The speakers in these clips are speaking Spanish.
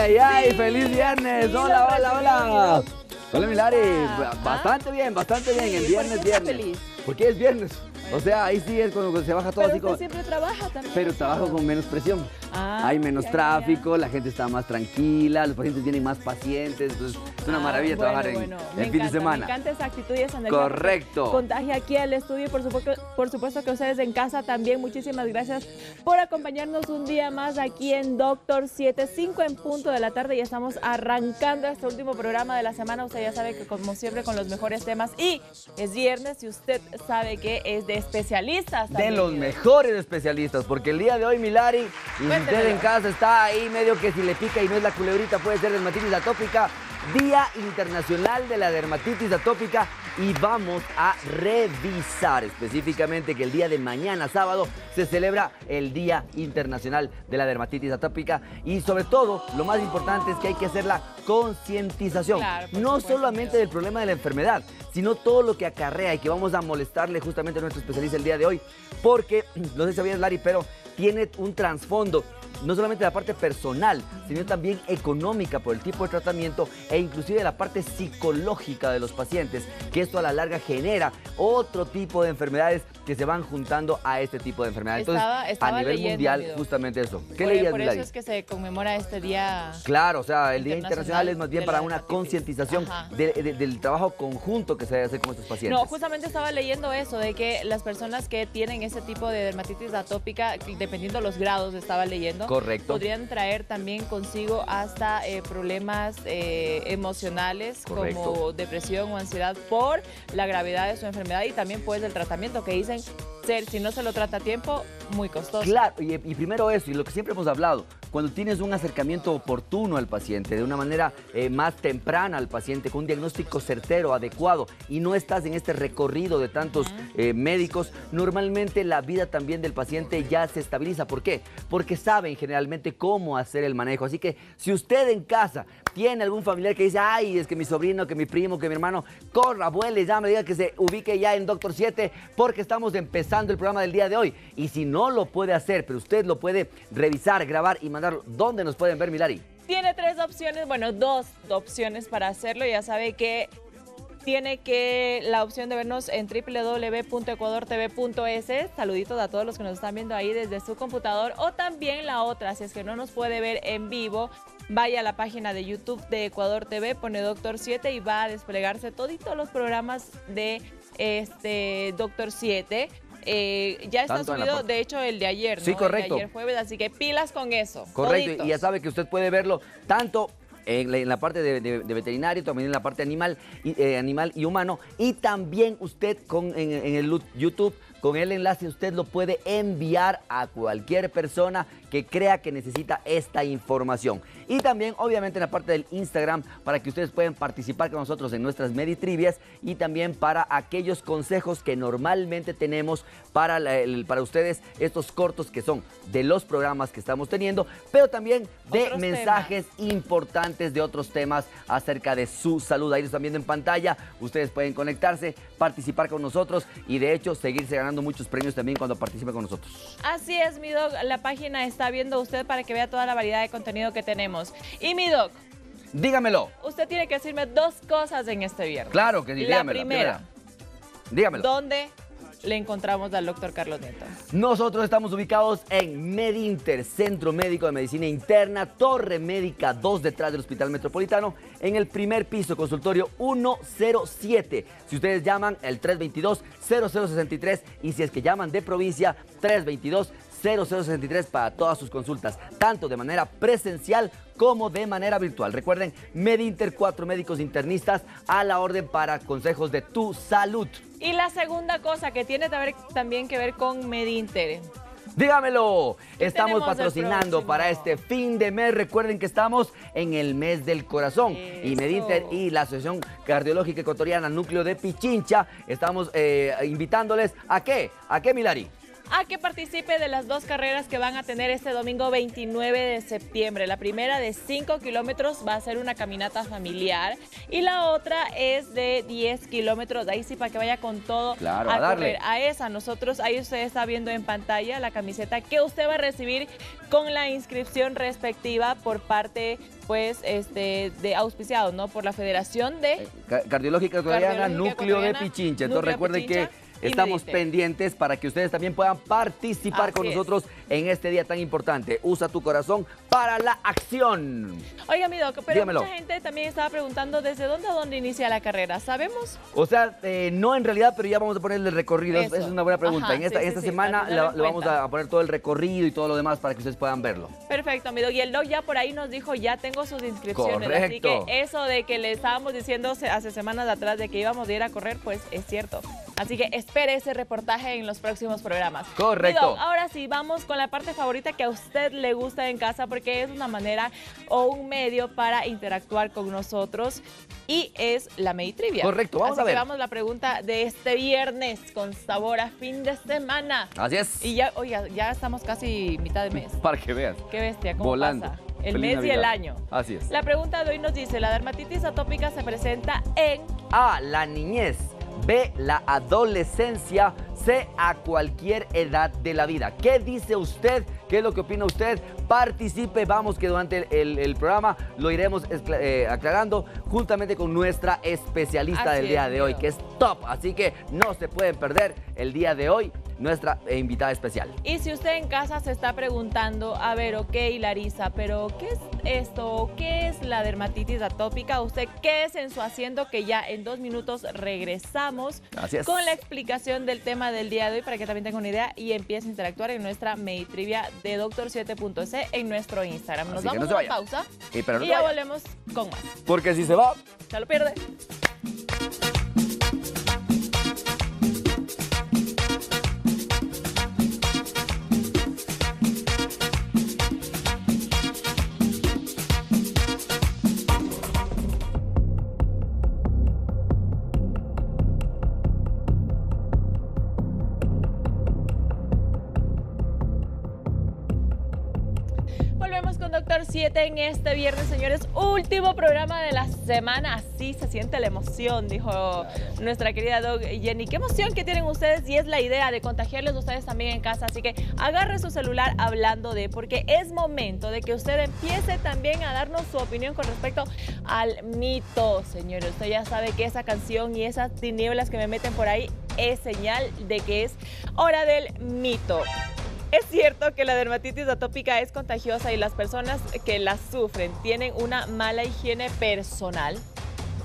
ay, ay, feliz viernes. Hola, hola, hola. Hola, Milari. Bastante bien, el viernes, viernes. ¿Por qué es viernes? O sea, ahí sí es cuando se baja todo así como... siempre trabaja también. Pero trabajo con menos presión. Hay menos tráfico, la gente está más tranquila, los pacientes tienen más pacientes, entonces es una maravilla trabajar en el fin de semana. Me encanta esa actitud y esa energía. Correcto. Contagia aquí al estudio, por supuesto que ustedes en casa también. Muchísimas gracias por acompañarnos un día más aquí en Doctor 7, 5 en punto de la tarde. Ya estamos arrancando este último programa de la semana. Usted ya sabe que como siempre con los mejores temas, y es viernes y usted sabe que es de especialistas también. De los mejores especialistas, porque el día de hoy, Milari, y usted en casa está ahí medio que si le pica y no es la culebrita, puede ser dermatitis atópica. Día Internacional de la Dermatitis Atópica, y vamos a revisar específicamente que el día de mañana, sábado, se celebra el Día Internacional de la Dermatitis Atópica, y sobre todo, lo más importante es que hay que hacer la concientización, no solamente del problema de la enfermedad, sino todo lo que acarrea, y que vamos a molestarle justamente a nuestro especialista el día de hoy, porque, no sé si sabías, Lari, pero tiene un trasfondo, no solamente la parte personal, sino también económica por el tipo de tratamiento e inclusive la parte psicológica de los pacientes, que esto a la larga genera otro tipo de enfermedades que se van juntando a este tipo de enfermedades. Entonces, a nivel mundial, justamente eso. ¿Qué leías, Por eso es que se conmemora este día. Claro, o sea, el Día Internacional es más bien para una concientización del trabajo conjunto que se debe hacer con estos pacientes. No, justamente estaba leyendo eso, de que las personas que tienen ese tipo de dermatitis atópica, dependiendo de los grados, estaba leyendo, correcto, podrían traer también consigo hasta problemas emocionales, correcto, como depresión o ansiedad por la gravedad de su enfermedad, y también pues el tratamiento que dicen ser, si no se lo trata a tiempo, muy costoso. Claro, y primero eso, y lo que siempre hemos hablado, cuando tienes un acercamiento oportuno al paciente, de una manera más temprana al paciente, con un diagnóstico certero, adecuado, y no estás en este recorrido de tantos médicos, normalmente la vida también del paciente ya se estabiliza. ¿Por qué? Porque saben generalmente cómo hacer el manejo. Así que si usted en casa tiene algún familiar que dice, ay, es que mi sobrino, que mi primo, que mi hermano, corra, vuele, llame, diga que se ubique ya en Doctor 7, porque estamos empezando el programa del día de hoy. Y si no lo puede hacer, pero usted lo puede revisar, grabar y mandarlo, ¿dónde nos pueden ver, Milari? Tiene tres opciones, bueno, dos opciones para hacerlo. Ya sabe que tiene la opción de vernos en www.ecuadortv.es. Saluditos a todos los que nos están viendo ahí desde su computador. O también la otra, si es que no nos puede ver en vivo, vaya a la página de YouTube de Ecuador TV, pone Doctor 7 y va a desplegarse toditos los programas de Doctor 7. Ya está subido, de hecho, el de ayer, ¿no? Sí, correcto. El de ayer jueves, así que pilas con eso. Correcto, toditos. Y ya sabe que usted puede verlo tanto en la parte de veterinario, también en la parte animal y humano, y también usted en el YouTube, con el enlace, usted lo puede enviar a cualquier persona que crea que necesita esta información. Y también, obviamente, en la parte del Instagram, para que ustedes puedan participar con nosotros en nuestras Meditrivias, y también para aquellos consejos que normalmente tenemos para ustedes, estos cortos que son de los programas que estamos teniendo, pero también de otros mensajes importantes de otros temas acerca de su salud. Ahí lo están viendo en pantalla, ustedes pueden conectarse, participar con nosotros y de hecho seguirse ganando muchos premios también cuando participe con nosotros. Así es, mi Doc, la página está viendo usted para que vea toda la variedad de contenido que tenemos. Y mi Doc, dígamelo. Usted tiene que decirme dos cosas en este viernes. Claro que sí, dígamelo. La primera, dígamelo. ¿Dónde le encontramos al doctor Carlos Nieto? Nosotros estamos ubicados en Medinter, Centro Médico de Medicina Interna, Torre Médica 2, detrás del Hospital Metropolitano, en el primer piso, consultorio 107. Si ustedes llaman, el 322-0063, y si es que llaman de provincia, 322-0063 para todas sus consultas, tanto de manera presencial como de manera virtual. Recuerden, Medinter, 4 médicos internistas a la orden para consejos de tu salud. Y la segunda cosa que tiene también que ver con Medinter. Dígamelo. Estamos patrocinando para este fin de mes. Recuerden que estamos en el mes del corazón. Eso. Y Medinter y la Asociación Cardiológica Ecuatoriana Núcleo de Pichincha estamos invitándoles ¿a qué? ¿A qué, Milari? a que participe de las dos carreras que van a tener este domingo 29 de septiembre. La primera de 5 kilómetros va a ser una caminata familiar y la otra es de 10 kilómetros. Ahí sí, para que vaya con todo claro, a darle correr. A esa, nosotros, ahí usted está viendo en pantalla la camiseta que usted va a recibir con la inscripción respectiva por parte, pues, de auspiciado, ¿no? Por la Federación de Cardiológica Ecuatoriana, Núcleo de Pichincha. Entonces recuerden que estamos pendientes para que ustedes también puedan participar con nosotros en este día tan importante. Usa tu corazón para la acción. Oiga, mi doc, pero dígamelo. Mucha gente también estaba preguntando desde dónde a dónde inicia la carrera. ¿Sabemos? O sea, no en realidad, pero ya vamos a ponerle el recorrido. Esa es una buena pregunta. Ajá, en esta semana le vamos a poner todo el recorrido y todo lo demás para que ustedes puedan verlo. Perfecto, mi doc. Y el doc ya por ahí nos dijo, ya tengo sus inscripciones. Correcto. Así que eso de que le estábamos diciendo hace semanas atrás de que íbamos a ir a correr, pues es cierto. Así que espere ese reportaje en los próximos programas. Correcto. Mi doc, ahora sí, vamos con la parte favorita que a usted le gusta en casa, porque es una manera o un medio para interactuar con nosotros y es la Meditrivia. Correcto, vamos a ver. Así que vamos a la pregunta de este viernes con sabor a fin de semana. Así es. Y ya, oiga, ya estamos casi mitad de mes. Para que veas. Qué bestia, ¿cómo volando. pasa? El Feliz mes Navidad. y el año. Así es. La pregunta de hoy nos dice, la dermatitis atópica se presenta en... A, la niñez. B, la adolescencia. C, a cualquier edad de la vida. ¿Qué dice usted? ¿Qué es lo que opina usted? Participe, vamos que durante el programa lo iremos aclarando juntamente con nuestra especialista del día de hoy, que es top. Así que no se pueden perder el día de hoy nuestra invitada especial. Y si usted en casa se está preguntando, a ver, ok, Larisa, pero ¿qué es esto? ¿Qué es la dermatitis atópica? Usted quédese en su asiento que ya en 2 minutos regresamos con la explicación del tema del día de hoy para que también tenga una idea y empiece a interactuar en nuestra Meditrivia de Doctor7.c en nuestro Instagram. Nos vamos a una pausa y ya volvemos con más. Porque si se va, se lo pierde. Doctor 7 en este viernes, señores, último programa de la semana. Así se siente la emoción, dijo nuestra querida Doc Jenny. Qué emoción que tienen ustedes y es la idea de contagiarles a ustedes también en casa. Así que agarre su celular hablando de, porque es momento de que usted empiece también a darnos su opinión con respecto al mito, señores. Usted ya sabe que esa canción y esas tinieblas que me meten por ahí es señal de que es hora del mito. ¿Es cierto que la dermatitis atópica es contagiosa y las personas que la sufren tienen una mala higiene personal?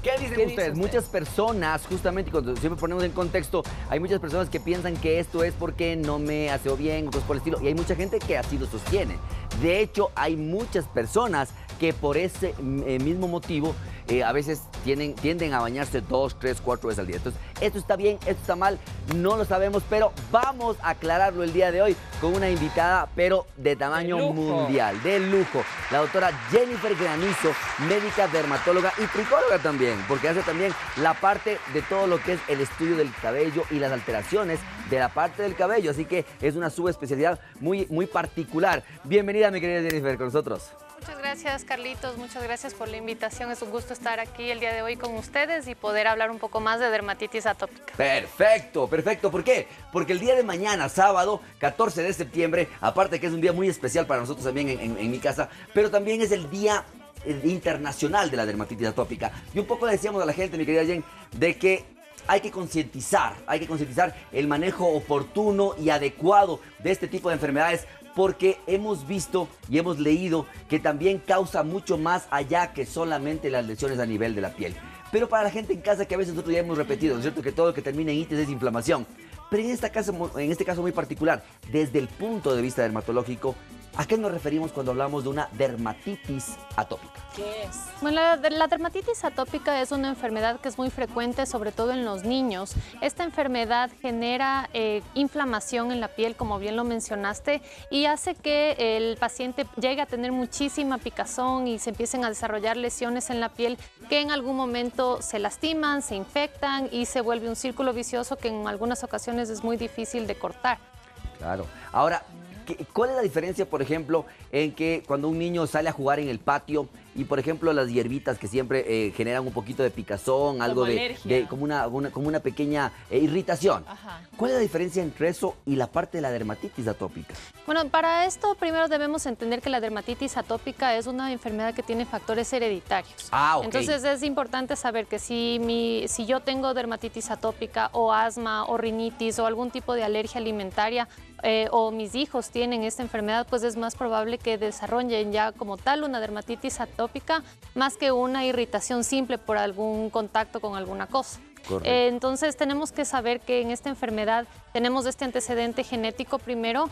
¿Qué dicen ustedes? Muchas personas, justamente cuando siempre ponemos en contexto, hay muchas personas que piensan que esto es porque no me aseo bien o cosas por el estilo. Y hay mucha gente que así lo sostiene. De hecho, hay muchas personas que por ese mismo motivo a veces tienden a bañarse 2, 3, 4 veces al día. Entonces, esto está bien, esto está mal, no lo sabemos, pero vamos a aclararlo el día de hoy con una invitada, pero de tamaño mundial, de lujo. La doctora Jennifer Granizo, médica dermatóloga y tricóloga también, porque hace también la parte de todo lo que es el estudio del cabello y las alteraciones de la parte del cabello. Así que es una subespecialidad muy, muy particular. Bienvenida, mi querida Jennifer, con nosotros. Muchas gracias, Carlitos. Muchas gracias por la invitación. Es un gusto estar aquí el día de hoy con ustedes y poder hablar un poco más de dermatitis atópica. Perfecto, perfecto. ¿Por qué? Porque el día de mañana, sábado, 14 de septiembre, aparte que es un día muy especial para nosotros también en mi casa, pero también es el Día Internacional de la Dermatitis Atópica. Y un poco le decíamos a la gente, mi querida Jen, de que hay que concientizar el manejo oportuno y adecuado de este tipo de enfermedades, porque hemos visto y hemos leído que también causa mucho más allá que solamente las lesiones a nivel de la piel. Pero para la gente en casa, que a veces nosotros ya hemos repetido, ¿no es cierto?, que todo lo que termina en itis es inflamación. Pero en este caso muy particular, desde el punto de vista dermatológico, ¿a qué nos referimos cuando hablamos de una dermatitis atópica? ¿Qué es? Bueno, la dermatitis atópica es una enfermedad que es muy frecuente, sobre todo en los niños. Esta enfermedad genera inflamación en la piel, como bien lo mencionaste, y hace que el paciente llegue a tener muchísima picazón y se empiecen a desarrollar lesiones en la piel que en algún momento se lastiman, se infectan y se vuelve un círculo vicioso que en algunas ocasiones es muy difícil de cortar. Claro. Ahora, ¿cuál es la diferencia, por ejemplo, en que cuando un niño sale a jugar en el patio y, por ejemplo, las hierbitas que siempre generan un poquito de picazón, algo Como de alergia. como una pequeña irritación? Ajá. ¿Cuál es la diferencia entre eso y la parte de la dermatitis atópica? Bueno, para esto primero debemos entender que la dermatitis atópica es una enfermedad que tiene factores hereditarios. Ah, ok. Entonces es importante saber que si yo tengo dermatitis atópica o asma o rinitis o algún tipo de alergia alimentaria o mis hijos tienen esta enfermedad, pues es más probable que desarrollen ya como tal una dermatitis atópica más que una irritación simple por algún contacto con alguna cosa. Correcto. Entonces tenemos que saber que en esta enfermedad tenemos este antecedente genético primero,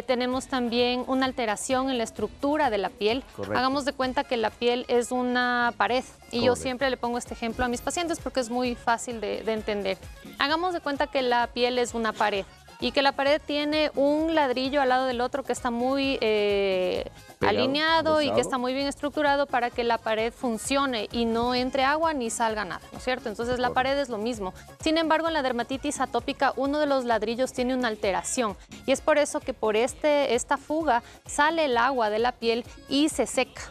tenemos también una alteración en la estructura de la piel. Correcto. Hagamos de cuenta que la piel es una pared y yo Correcto. siempre le pongo este ejemplo a mis pacientes porque es muy fácil de entender. Hagamos de cuenta que la piel es una pared y que la pared tiene un ladrillo al lado del otro que está muy alineado y que rozado. está muy bien estructurado para que la pared funcione y no entre agua ni salga nada, ¿no es cierto? Entonces la pared es lo mismo. Sin embargo, en la dermatitis atópica uno de los ladrillos tiene una alteración y es por eso que por esta fuga sale el agua de la piel y se seca.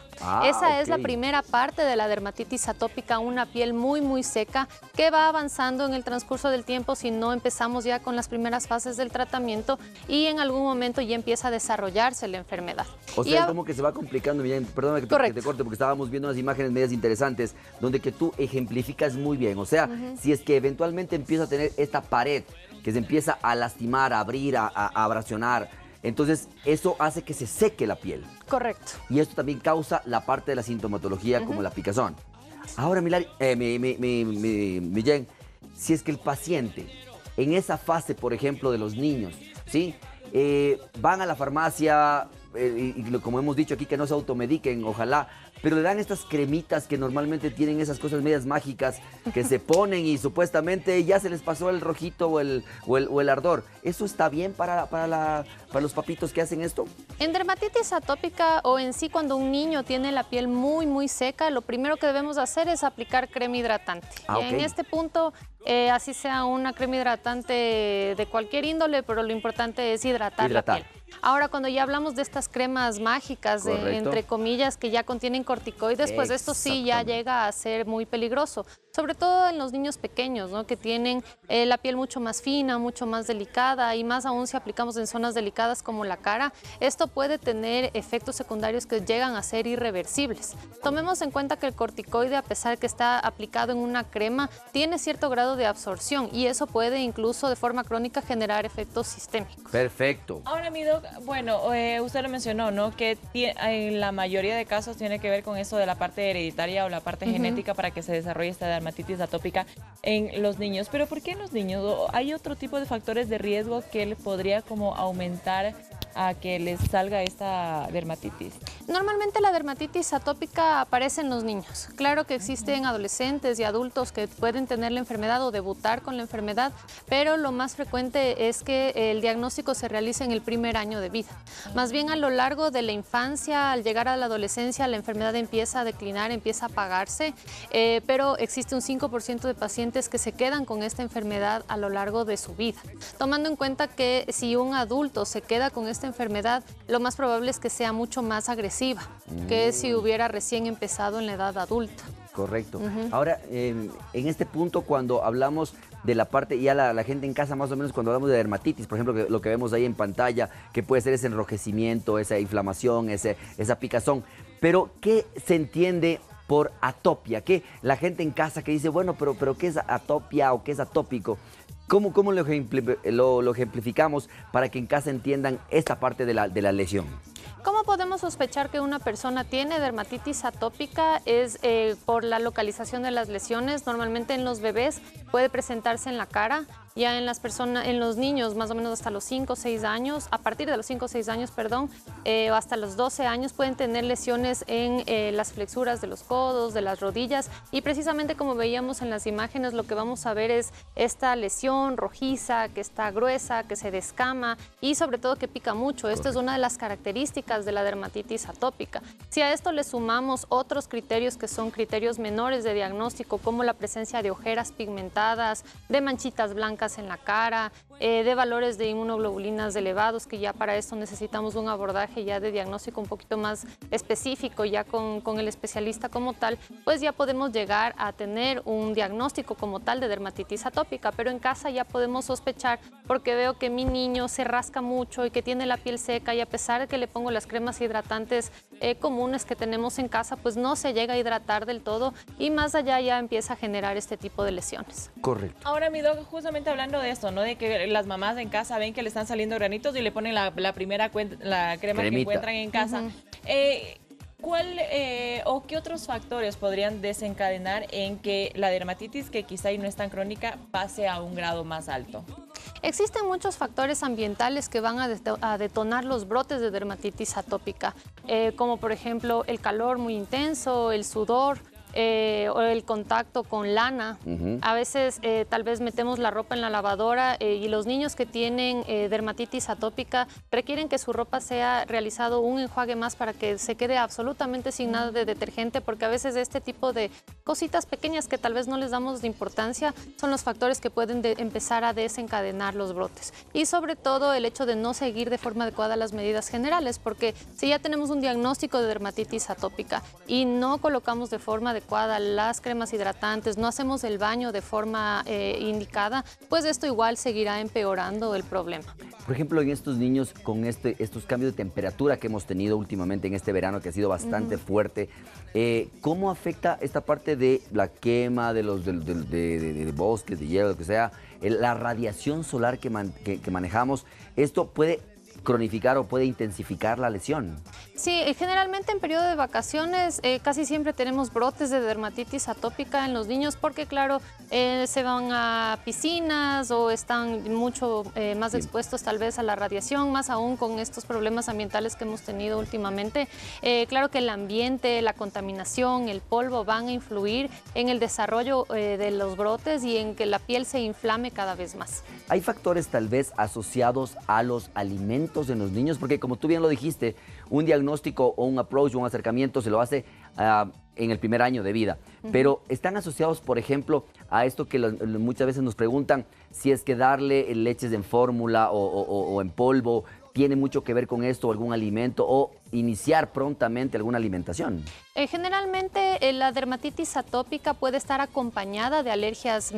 Esa es la ok. primera parte de la dermatitis atópica, una piel muy, muy seca que va avanzando en el transcurso del tiempo si no empezamos ya con las primeras fases del tratamiento y en algún momento ya empieza a desarrollarse la enfermedad. O Y sea, a- como que se va complicando, Millán, perdóname que Correcto. te corte, porque estábamos viendo unas imágenes medias interesantes, donde que tú ejemplificas muy bien. O sea, si es que eventualmente empieza a tener esta pared, que se empieza a lastimar, a abrir, a abrasionar, entonces eso hace que se seque la piel. Correcto. Y esto también causa la parte de la sintomatología, como la picazón. Ahora, Millán, si es que el paciente, en esa fase, por ejemplo, de los niños, ¿sí? Van a la farmacia, como hemos dicho aquí, que no se automediquen, ojalá, pero le dan estas cremitas que normalmente tienen esas cosas medias mágicas que se ponen y supuestamente ya se les pasó el rojito o el ardor. ¿Eso está bien para los papitos que hacen esto? En dermatitis atópica o en sí cuando un niño tiene la piel muy, muy seca, lo primero que debemos hacer es aplicar crema hidratante. Ah, ok. En este punto, así sea una crema hidratante de cualquier índole, pero lo importante es hidratar la piel. Ahora, cuando ya hablamos de estas cremas mágicas, Correcto. entre comillas, que ya contienen corticoides, pues esto sí ya Exactamente. llega a ser muy peligroso, sobre todo en los niños pequeños, ¿no? Que tienen la piel mucho más fina, mucho más delicada y más aún si aplicamos en zonas delicadas como la cara, esto puede tener efectos secundarios que llegan a ser irreversibles. Tomemos en cuenta que el corticoide, a pesar que está aplicado en una crema, tiene cierto grado de absorción y eso puede incluso de forma crónica generar efectos sistémicos. Perfecto. Ahora, mi doc, bueno, usted lo mencionó, ¿no? Que en la mayoría de casos tiene que ver con eso de la parte hereditaria o la parte genética para que se desarrolle esta dermatitis atópica en los niños. Pero ¿por qué en los niños? ¿O hay otro tipo de factores de riesgo que le podría como aumentar a que les salga esta dermatitis? Normalmente la dermatitis atópica aparece en los niños. Claro que existen adolescentes y adultos que pueden tener la enfermedad o debutar con la enfermedad, pero lo más frecuente es que el diagnóstico se realice en el primer año de vida. Más bien a lo largo de la infancia, al llegar a la adolescencia, la enfermedad empieza a declinar, empieza a apagarse, pero existe un 5% de pacientes que se quedan con esta enfermedad a lo largo de su vida. Tomando en cuenta que si un adulto se queda con esta enfermedad, lo más probable es que sea mucho más agresiva que si hubiera recién empezado en la edad adulta. Correcto. Ahora, en este punto, cuando hablamos de la parte, ya la gente en casa más o menos, cuando hablamos de dermatitis, por ejemplo, lo que vemos ahí en pantalla, que puede ser ese enrojecimiento, esa inflamación, esa picazón, pero ¿qué se entiende por atopia? ¿Qué la gente en casa que dice, bueno, pero ¿qué es atopia o qué es atópico? ¿Cómo lo ejemplificamos para que en casa entiendan esta parte de la lesión? ¿Cómo podemos sospechar que una persona tiene dermatitis atópica? Es por la localización de las lesiones. Normalmente en los bebés puede presentarse en la cara. Ya en los niños, más o menos hasta los 5 o 6 años, a partir de los 5 o 6 años, perdón, o hasta los 12 años pueden tener lesiones en las flexuras de los codos, de las rodillas y precisamente como veíamos en las imágenes, lo que vamos a ver es esta lesión rojiza, que está gruesa, que se descama y sobre todo que pica mucho. Esto es una de las características de la dermatitis atópica. Si a esto le sumamos otros criterios que son criterios menores de diagnóstico, como la presencia de ojeras pigmentadas, de manchitas blancas en la cara, de valores de inmunoglobulinas elevados, que ya para esto necesitamos un abordaje ya de diagnóstico un poquito más específico, ya con el especialista como tal, pues ya podemos llegar a tener un diagnóstico como tal de dermatitis atópica, pero en casa ya podemos sospechar porque veo que mi niño se rasca mucho y que tiene la piel seca, y a pesar de que le pongo las cremas hidratantes comunes que tenemos en casa, pues no se llega a hidratar del todo y más allá ya empieza a generar este tipo de lesiones. Correcto. Ahora, mi doc, justamente hablando de esto, ¿no? De que las mamás en casa ven que le están saliendo granitos y le ponen la primera la crema que encuentran en casa. ¿Cuál o qué otros factores podrían desencadenar en que la dermatitis, que quizá y no es tan crónica, pase a un grado más alto? Existen muchos factores ambientales que van a detonar los brotes de dermatitis atópica, como por ejemplo el calor muy intenso, el sudor, o el contacto con lana. A veces tal vez metemos la ropa en la lavadora y los niños que tienen dermatitis atópica requieren que su ropa sea realizado un enjuague más para que se quede absolutamente sin nada de detergente, porque a veces este tipo de cositas pequeñas que tal vez no les damos de importancia son los factores que pueden empezar a desencadenar los brotes. Y sobre todo el hecho de no seguir de forma adecuada las medidas generales, porque si ya tenemos un diagnóstico de dermatitis atópica y no colocamos de forma adecuada las cremas hidratantes, no hacemos el baño de forma indicada, pues esto igual seguirá empeorando el problema. Por ejemplo, en estos niños con estos cambios de temperatura que hemos tenido últimamente en este verano, que ha sido bastante fuerte, ¿cómo afecta esta parte de la quema de los de bosques, de hielo, lo que sea, la radiación solar que manejamos? ¿Esto puede cronificar o puede intensificar la lesión? Sí, generalmente en periodo de vacaciones casi siempre tenemos brotes de dermatitis atópica en los niños porque, claro, se van a piscinas o están mucho más expuestos tal vez a la radiación, más aún con estos problemas ambientales que hemos tenido últimamente. Claro que el ambiente, la contaminación, el polvo van a influir en el desarrollo de los brotes y en que la piel se inflame cada vez más. ¿Hay factores tal vez asociados a los alimentos en los niños? Porque como tú bien lo dijiste, un diagnóstico o un approach o un acercamiento se lo hace en el primer año de vida. Pero están asociados, por ejemplo, a esto que muchas veces nos preguntan si es que darle leches en fórmula o en polvo tiene mucho que ver con esto, algún alimento, o iniciar prontamente alguna alimentación. Generalmente la dermatitis atópica puede estar acompañada de alergias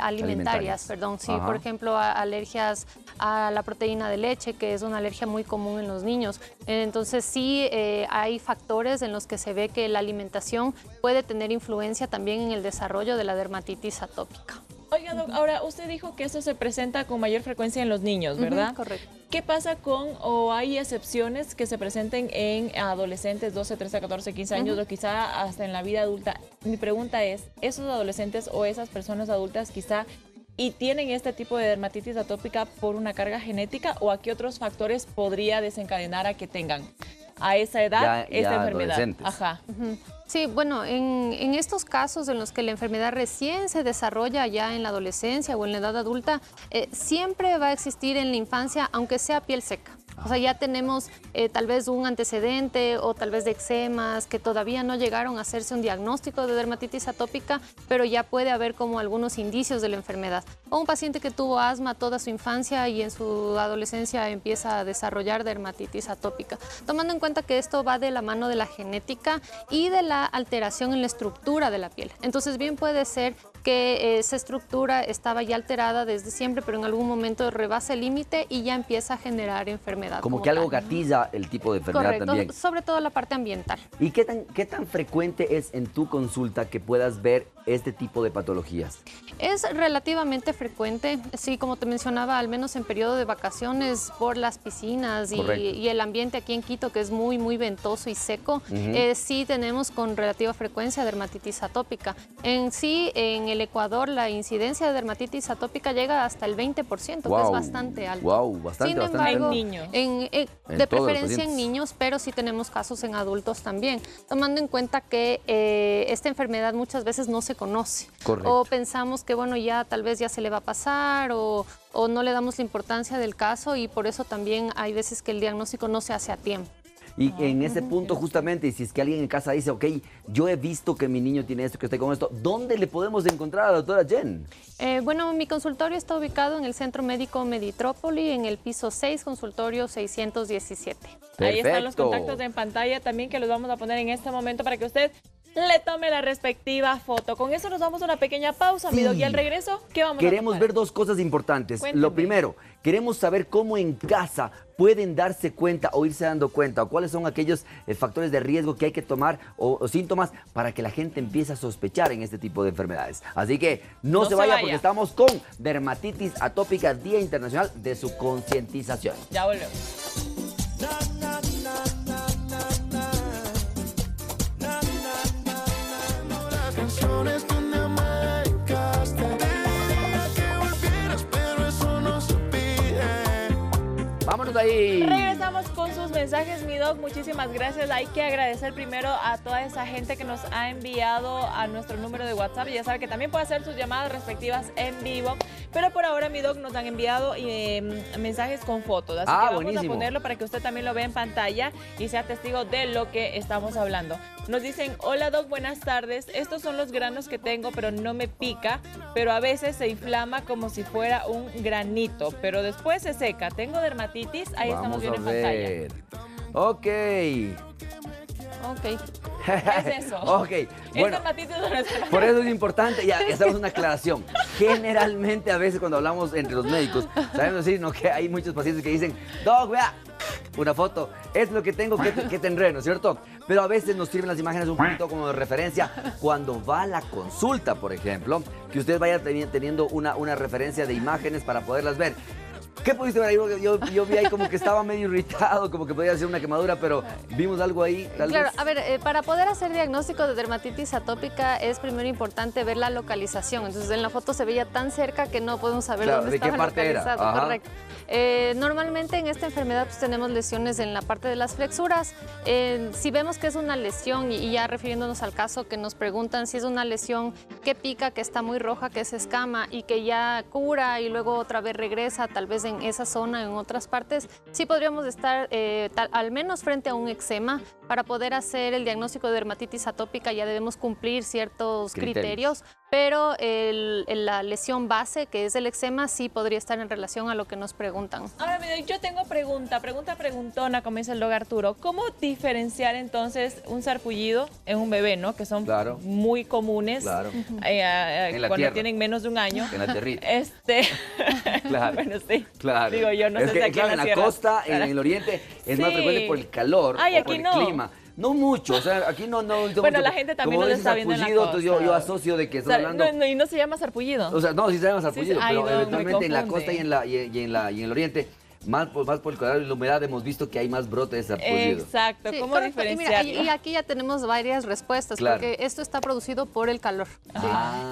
alimentarias. Perdón, sí, por ejemplo, alergias a la proteína de leche, que es una alergia muy común en los niños. Entonces sí hay factores en los que se ve que la alimentación puede tener influencia también en el desarrollo de la dermatitis atópica. Oiga, doc, ahora usted dijo que esto se presenta con mayor frecuencia en los niños, ¿verdad? Correcto. ¿Qué pasa o hay excepciones que se presenten en adolescentes 12, 13, 14, 15 años o quizá hasta en la vida adulta? Mi pregunta es, ¿esos adolescentes o esas personas adultas quizá y tienen este tipo de dermatitis atópica por una carga genética o a qué otros factores podría desencadenar a que tengan a esa edad esta enfermedad? Ajá. Sí, bueno, en estos casos en los que la enfermedad recién se desarrolla ya en la adolescencia o en la edad adulta, siempre va a existir en la infancia, aunque sea piel seca. O sea, ya tenemos tal vez un antecedente o tal vez de eczemas que todavía no llegaron a hacerse un diagnóstico de dermatitis atópica, pero ya puede haber como algunos indicios de la enfermedad. O un paciente que tuvo asma toda su infancia y en su adolescencia empieza a desarrollar dermatitis atópica. Tomando en cuenta que esto va de la mano de la genética y de la alteración en la estructura de la piel. Entonces bien puede ser que esa estructura estaba ya alterada desde siempre, pero en algún momento rebasa el límite y ya empieza a generar enfermedad. Como que algo gatilla el tipo de enfermedad. Correcto, también. Sobre todo la parte ambiental. ¿Y qué tan frecuente es en tu consulta que puedas ver este tipo de patologías? Es relativamente frecuente, sí, como te mencionaba, al menos en periodo de vacaciones por las piscinas y el ambiente aquí en Quito, que es muy, muy ventoso y seco, sí tenemos con relativa frecuencia dermatitis atópica. En sí, en el Ecuador, la incidencia de dermatitis atópica llega hasta el 20%, que es bastante alto. Bastante, Sin embargo, en niños. De preferencia en niños, pero sí tenemos casos en adultos también, tomando en cuenta que esta enfermedad muchas veces no se conoce. Correcto. O pensamos que, bueno, ya tal vez ya se le va a pasar o no le damos la importancia del caso y por eso también hay veces que el diagnóstico no se hace a tiempo. Y en ese punto justamente, y si es que alguien en casa dice, ok, yo he visto que mi niño tiene esto, que está con esto, ¿dónde le podemos encontrar a la doctora Jen? Bueno, mi consultorio está ubicado en el Centro Médico Meditrópoli, en el piso 6, consultorio 617. Perfecto. Ahí están los contactos en pantalla también, que los vamos a poner en este momento para que usted le tome la respectiva foto. Con eso nos damos una pequeña pausa, mi doc, y al regreso, ¿qué vamos a Queremos tomar? ver dos cosas importantes. Cuénteme. Lo primero, queremos saber cómo en casa pueden darse cuenta o irse dando cuenta, o cuáles son aquellos factores de riesgo que hay que tomar o síntomas para que la gente empiece a sospechar en este tipo de enfermedades. Así que no se vaya porque estamos con Dermatitis Atópica, Día Internacional de su Concientización. Ya volvemos. Vámonos ahí. Regresamos con sus mensajes, mi doc. Muchísimas gracias. Hay que agradecer primero a toda esa gente que nos ha enviado a nuestro número de WhatsApp. Ya sabe que también puede hacer sus llamadas respectivas en vivo. Pero por ahora, mi doc, nos han enviado mensajes con fotos. Así que vamos buenísimo. a ponerlo para que usted también lo vea en pantalla y sea testigo de lo que estamos hablando. Nos dicen, hola doc, buenas tardes. Estos son los granos que tengo, pero no me pica. Pero a veces se inflama como si fuera un granito. Pero después se seca. Tengo dermatitis. Ahí estamos viendo en pantalla. Ok. Ok. ¿Qué es eso? Ok. Bueno, dermatitis o no es dermatitis? por eso es importante, ya estamos en una aclaración. Generalmente a veces cuando hablamos entre los médicos, sabemos decir, ¿no?, que hay muchos pacientes que dicen, doc, vea, una foto, es lo que tengo que tendré, ¿no es cierto? Pero a veces nos sirven las imágenes un poquito como de referencia cuando va a la consulta, por ejemplo, que usted vaya teniendo una referencia de imágenes para poderlas ver. ¿Qué pudiste ver ahí? Yo vi ahí como que estaba medio irritado, como que podía ser una quemadura, pero vimos algo ahí, tal vez. A ver, para poder hacer diagnóstico de dermatitis atópica es primero importante ver la localización. Entonces, en la foto se veía tan cerca que no podemos saber dónde estaba localizado. Ajá. Correcto. Normalmente en esta enfermedad pues, tenemos lesiones en la parte de las flexuras. Si vemos que es una lesión, y ya refiriéndonos al caso que nos preguntan si es una lesión que pica, que está muy roja, que se escama y que ya cura y luego otra vez regresa, tal vez en esa zona, en otras partes, sí podríamos estar al menos frente a un eczema. Para poder hacer el diagnóstico de dermatitis atópica ya debemos cumplir ciertos criterios, pero la lesión base, que es el eczema, sí podría estar en relación a lo que nos preguntan. Ahora, mire, yo tengo preguntona, como dice el doc Arturo. ¿Cómo diferenciar entonces un sarpullido en un bebé, ¿no? Que son muy comunes cuando tierra. tienen menos de un año. En la tierrita. Claro. Bueno, sí. Claro. Digo, yo no sé si aquí en la costa, en el oriente, es más frecuente por el calor o por el clima. No mucho, o sea, aquí no bueno, mucho. la gente también como nos está viendo en la costa. Entonces yo asocio de que estás hablando... y no se llama sarpullido. O sea, no, sí se llama sarpullido, Sí, pero no, eventualmente en la costa y en el oriente, más por el calor y la humedad, hemos visto que hay más brotes de sarpullido. Exacto, Sí, ¿cómo correcto. diferenciarlo? Y aquí ya tenemos varias respuestas, porque esto está producido por el calor.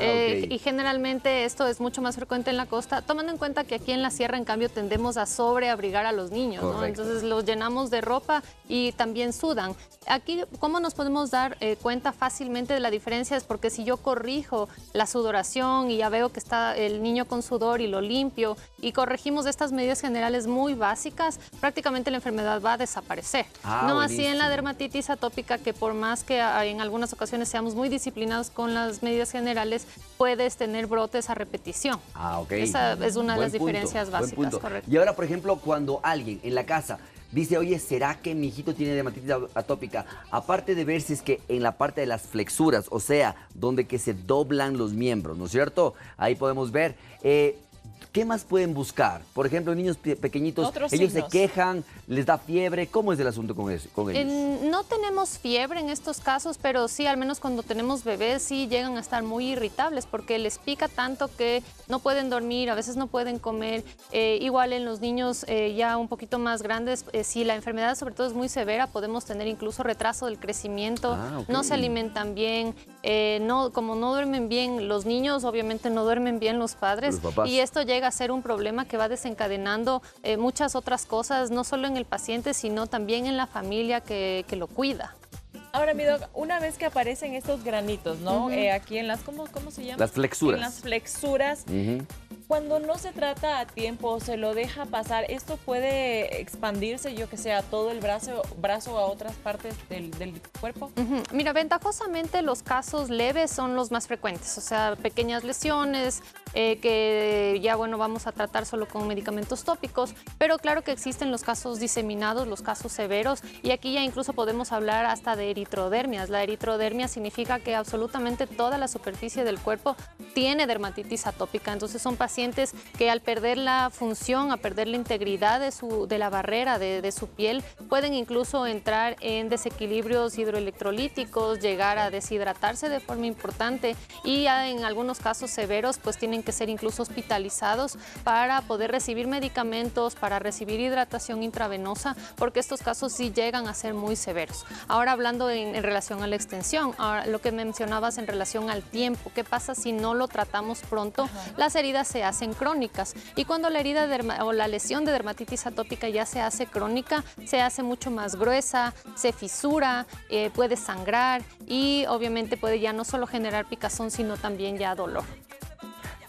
Y generalmente esto es mucho más frecuente en la costa, tomando en cuenta que aquí en la sierra, en cambio, tendemos a sobreabrigar a los niños, ¿no? Entonces los llenamos de ropa y también sudan. Aquí, ¿cómo nos podemos dar cuenta fácilmente de la diferencia? Es porque si yo corrijo la sudoración y ya veo que está el niño con sudor y lo limpio y corregimos estas medidas generales muy básicas, prácticamente la enfermedad va a desaparecer. No así en la dermatitis atópica, que por más que en algunas ocasiones seamos muy disciplinados con las medidas generales, puedes tener brotes a repetición. Esa es una de las diferencias básicas, correcto. Y ahora, por ejemplo, cuando alguien en la casa dice, oye, ¿será que mi hijito tiene dermatitis atópica? Aparte de ver si es que en la parte de las flexuras, o sea, donde que se doblan los miembros, ¿no es cierto? Ahí podemos ver... ¿qué más pueden buscar? Por ejemplo, niños pequeñitos, ellos se quejan, les da fiebre. ¿Cómo es el asunto con ellos? No tenemos fiebre en estos casos, pero sí, al menos cuando tenemos bebés, sí llegan a estar muy irritables porque les pica tanto que no pueden dormir, a veces no pueden comer. Igual en los niños ya un poquito más grandes, si la enfermedad sobre todo es muy severa, podemos tener incluso retraso del crecimiento, no se alimentan bien, como no duermen bien los niños, obviamente no duermen bien los padres, y esto llega a ser un problema que va desencadenando muchas otras cosas, no solo en el paciente, sino también en la familia que lo cuida. Ahora, mi doc, una vez que aparecen estos granitos, ¿no? Aquí en las, ¿cómo se llama? Las flexuras. En las flexuras. Cuando no se trata a tiempo o se lo deja pasar, ¿esto puede expandirse, yo que sé, a todo el brazo o a otras partes del cuerpo? Mira, ventajosamente los casos leves son los más frecuentes, o sea, pequeñas lesiones que ya, bueno, vamos a tratar solo con medicamentos tópicos, pero claro que existen los casos diseminados, los casos severos, y aquí ya incluso podemos hablar hasta de eritrodermias. La eritrodermia significa que absolutamente toda la superficie del cuerpo tiene dermatitis atópica, entonces son pacientes que al perder la función, a perder la integridad de la barrera de su piel, pueden incluso entrar en desequilibrios hidroelectrolíticos, llegar a deshidratarse de forma importante y ya en algunos casos severos pues tienen que ser incluso hospitalizados para poder recibir medicamentos, para recibir hidratación intravenosa, porque estos casos sí llegan a ser muy severos. Ahora hablando en relación a la extensión, ahora, lo que mencionabas en relación al tiempo, ¿qué pasa si no lo tratamos pronto? Las heridas se hacen crónicas y cuando la herida o la lesión de dermatitis atópica ya se hace crónica, se hace mucho más gruesa, se fisura, puede sangrar y obviamente puede ya no solo generar picazón, sino también ya dolor.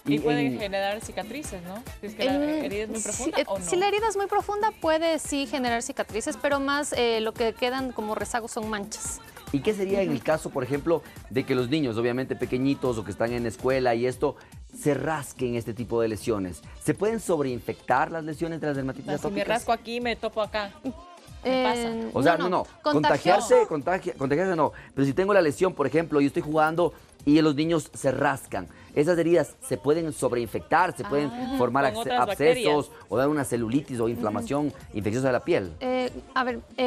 Y pueden generar cicatrices, ¿no? Si es que la herida es muy profunda o no. Si la herida es muy profunda, puede sí generar cicatrices, pero más lo que quedan como rezagos son manchas. ¿Y qué sería en el caso, por ejemplo, de que los niños, obviamente pequeñitos o que están en escuela y esto, se rasquen este tipo de lesiones? ¿Se pueden sobreinfectar las lesiones de las dermatitis atópicas? Si me rasco aquí, me topo acá. ¿Qué pasa? O sea, no. Contagiarse no. Pero si tengo la lesión, por ejemplo, y estoy jugando y los niños se rascan, esas heridas se pueden sobreinfectar, se pueden formar abscesos o dar una celulitis o inflamación infecciosa de la piel.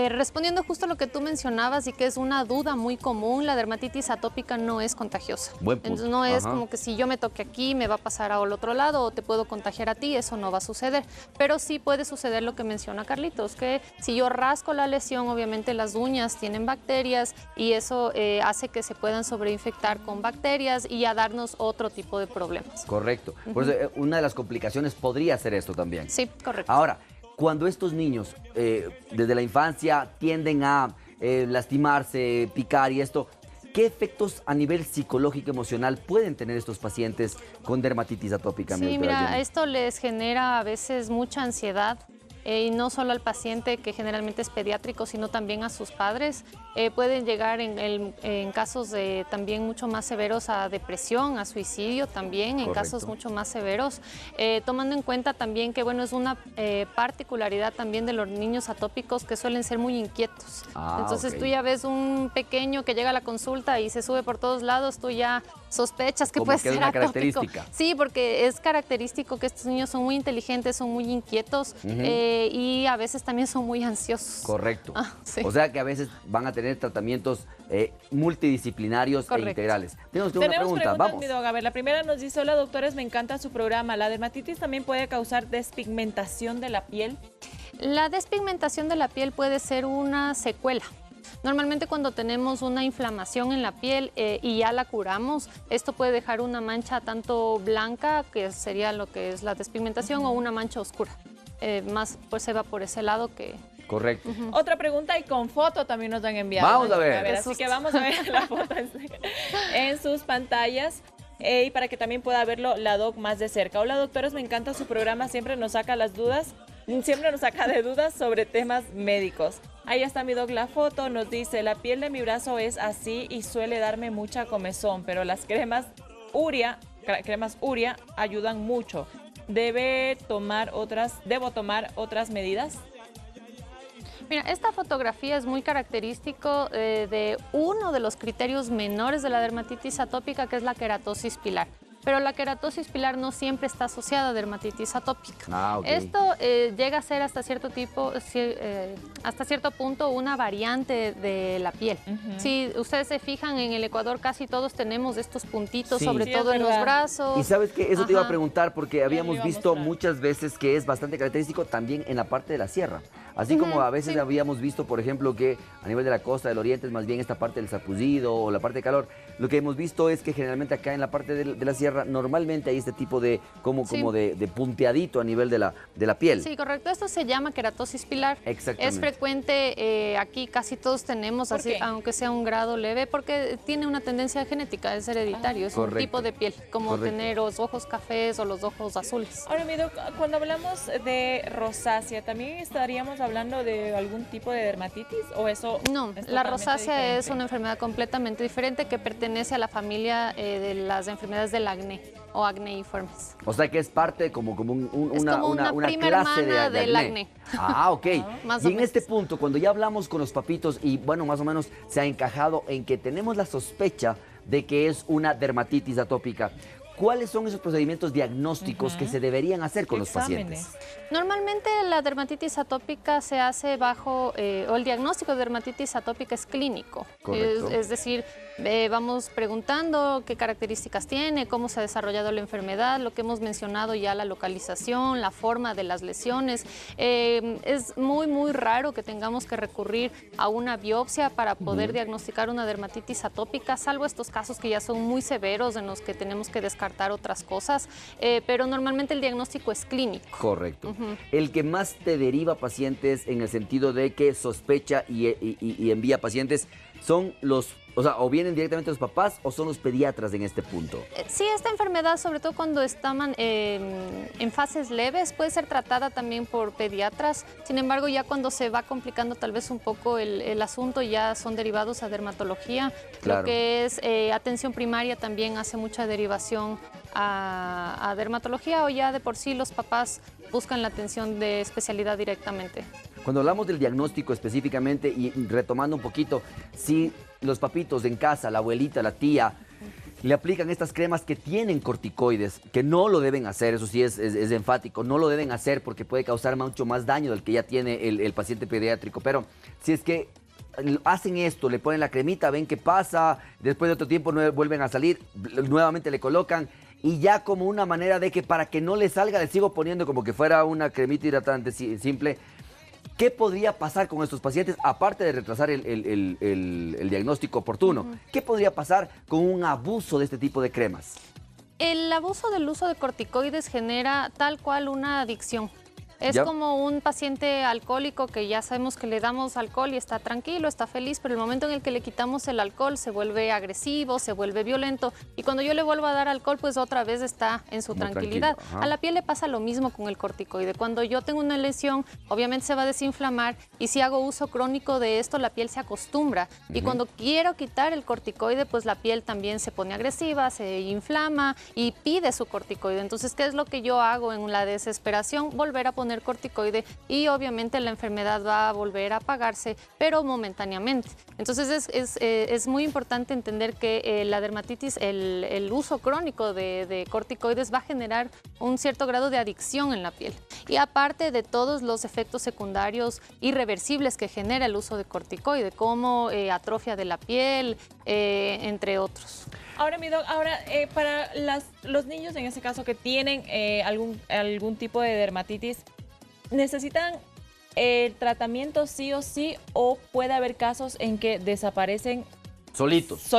Respondiendo justo a lo que tú mencionabas y que es una duda muy común, la dermatitis atópica no es contagiosa. Buen punto. Entonces no es como que si yo me toque aquí me va a pasar al otro lado o te puedo contagiar a ti, eso no va a suceder. Pero sí puede suceder lo que menciona Carlitos, que si yo rasco la lesión, obviamente las uñas tienen bacterias y eso hace que se puedan sobreinfectar con bacterias y a darnos otro tipo de problemas. Correcto. Por eso una de las complicaciones podría ser esto también. Sí, correcto. Ahora, cuando estos niños desde la infancia tienden a lastimarse, picar y esto, ¿qué efectos a nivel psicológico, emocional pueden tener estos pacientes con dermatitis atópica? Sí, mira, esto les genera a veces mucha ansiedad. Y no solo al paciente, que generalmente es pediátrico, sino también a sus padres. Pueden llegar en casos también mucho más severos a depresión, a suicidio también, en casos mucho más severos. Tomando en cuenta también que, bueno, es una particularidad también de los niños atópicos que suelen ser muy inquietos. Entonces tú ya ves un pequeño que llega a la consulta y se sube por todos lados, tú ya sospechas que puede ser atópico. Sí, porque es característico que estos niños son muy inteligentes, son muy inquietos y a veces también son muy ansiosos. Correcto. Sí. O sea que a veces van a tener tratamientos multidisciplinarios e integrales. Tenemos una pregunta, vamos. Mi dog. A ver, la primera nos dice: hola doctores, me encanta su programa. ¿La dermatitis también puede causar despigmentación de la piel? La despigmentación de la piel puede ser una secuela. Normalmente cuando tenemos una inflamación en la piel y ya la curamos, esto puede dejar una mancha tanto blanca, que sería lo que es la despigmentación, o una mancha oscura. Más pues se va por ese lado que... Correcto. Otra pregunta y con foto también nos han enviado. Vamos a ver. Así que vamos a ver la foto en sus pantallas. Y para que también pueda verlo la doc más de cerca. Hola doctores, me encanta su programa, siempre nos saca de dudas sobre temas médicos. Ahí está mi doc la foto, nos dice: la piel de mi brazo es así y suele darme mucha comezón, pero las cremas Uria ayudan mucho. ¿Debo tomar otras medidas? Mira, esta fotografía es muy característico de uno de los criterios menores de la dermatitis atópica, que es la queratosis pilar. Pero la queratosis pilar no siempre está asociada a dermatitis atópica. Esto llega a ser hasta cierto punto una variante de la piel. Si ustedes se fijan, en el Ecuador casi todos tenemos estos puntitos, sobre todo en los brazos. Y sabes que eso te iba a preguntar, porque habíamos visto muchas veces que es bastante característico también en la parte de la sierra. Así como a veces habíamos visto, por ejemplo, que a nivel de la costa del oriente es más bien esta parte del sarpullido o la parte de calor, lo que hemos visto es que generalmente acá en la parte de la sierra normalmente hay este tipo de como de punteadito a nivel de la piel. Sí, correcto. Esto se llama queratosis pilar. Exactamente. Es frecuente, aquí casi todos tenemos, así, aunque sea un grado leve, porque tiene una tendencia genética, es hereditario, es un tipo de piel, como tener los ojos cafés o los ojos azules. Ahora, mi doc, cuando hablamos de rosácea, ¿también estaríamos hablando de algún tipo de dermatitis o eso? No, la rosácea es una enfermedad completamente diferente que pertenece a la familia de las enfermedades del acné o acneiformes. O sea que es parte como una prima clase hermana de del acné. acné. Ah, ok. Más Y o en menos. este punto, cuando ya hablamos con los papitos y bueno, más o menos se ha encajado en que tenemos la sospecha de que es una dermatitis atópica, ¿cuáles son esos procedimientos diagnósticos que se deberían hacer con los pacientes? Normalmente la dermatitis atópica se hace bajo, o el diagnóstico de dermatitis atópica es clínico. Correcto. Es decir, vamos preguntando qué características tiene, cómo se ha desarrollado la enfermedad, lo que hemos mencionado ya, la localización, la forma de las lesiones. Es muy raro que tengamos que recurrir a una biopsia para poder diagnosticar una dermatitis atópica, salvo estos casos que ya son muy severos en los que tenemos que descartar otras cosas, pero normalmente el diagnóstico es clínico. Correcto. El que más te deriva pacientes en el sentido de que sospecha y envía pacientes son los, o vienen directamente los papás o son los pediatras en este punto. Sí, esta enfermedad, sobre todo cuando están en fases leves, puede ser tratada también por pediatras. Sin embargo, ya cuando se va complicando tal vez un poco el asunto, ya son derivados a dermatología. Claro. Lo que es atención primaria también hace mucha derivación a dermatología, o ya de por sí los papás buscan la atención de especialidad directamente. Cuando hablamos del diagnóstico específicamente y retomando un poquito, si los papitos en casa, la abuelita, la tía, le aplican estas cremas que tienen corticoides, que no lo deben hacer, eso sí es enfático, no lo deben hacer porque puede causar mucho más daño del que ya tiene el paciente pediátrico, pero si es que hacen esto, le ponen la cremita, ven qué pasa, después de otro tiempo vuelven a salir, nuevamente le colocan y ya como una manera de que para que no le salga le sigo poniendo como que fuera una cremita hidratante simple. ¿Qué podría pasar con estos pacientes, aparte de retrasar el diagnóstico oportuno? ¿Qué podría pasar con un abuso de este tipo de cremas? El abuso del uso de corticoides genera tal cual una adicción. Es como un paciente alcohólico que ya sabemos que le damos alcohol y está tranquilo, está feliz, pero el momento en el que le quitamos el alcohol se vuelve agresivo, se vuelve violento, y cuando yo le vuelvo a dar alcohol, pues otra vez está en su tranquilidad. A la piel le pasa lo mismo con el corticoide. Cuando yo tengo una lesión, obviamente se va a desinflamar, y si hago uso crónico de esto, la piel se acostumbra. Y cuando quiero quitar el corticoide, pues la piel también se pone agresiva, se inflama y pide su corticoide. Entonces, ¿qué es lo que yo hago en la desesperación? Volver a poner corticoide, y obviamente la enfermedad va a volver a apagarse, pero momentáneamente. Entonces es muy importante entender que la dermatitis, el uso crónico de corticoides va a generar un cierto grado de adicción en la piel. Y aparte de todos los efectos secundarios irreversibles que genera el uso de corticoide, como atrofia de la piel, entre otros. Ahora, mi doc, para los niños en ese caso que tienen algún tipo de dermatitis, ¿necesitan el tratamiento sí o sí, o puede haber casos en que desaparecen solitos?